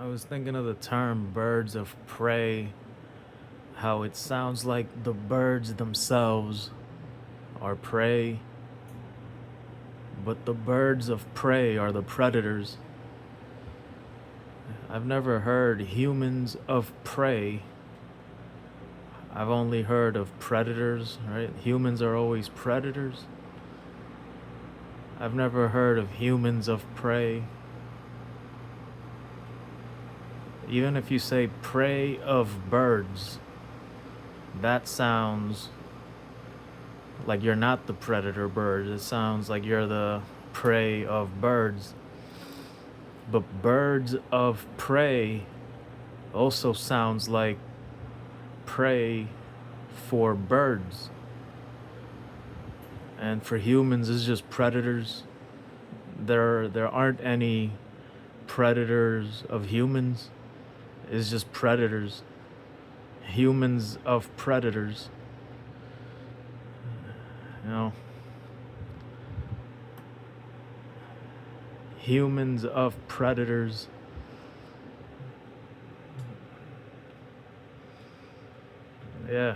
I was thinking of the term birds of prey, how it sounds like the birds themselves are prey, but the birds of prey are the predators. I've never heard humans of prey. I've only heard of predators, right? Humans are always predators. I've never heard of humans of prey. Even if you say prey of birds, that sounds like you're not the predator bird. It sounds like you're the prey of birds. But birds of prey also sounds like prey for birds. And for humans, it's just predators. There aren't any predators of humans. It's just predators. Humans of predators. You know, humans of predators. Yeah.